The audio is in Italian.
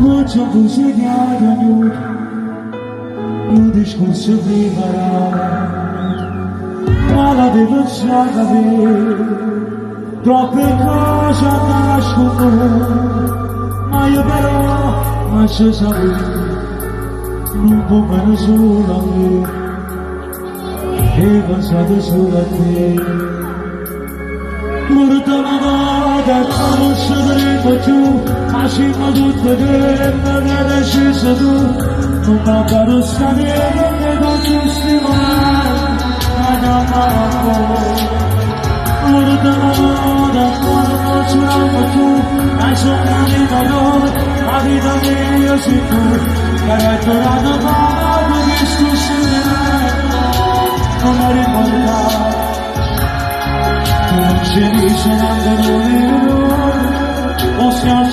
Mucho consegnato un discorso preparato, ma la devo già capire, troppe cose nascono, ma io però non so sapere, non può meno solo a me, e pensato solo a te. Murtama da conoscere più, ma siamo tutte che non è deciso tu, non va caro scadere che non ci stiamo ad amare. Murtama da conoscere più, ma sono di valore, la vita mia sei tu, che hai trovato male discussione, non è ricordato. Non ci dice nemmeno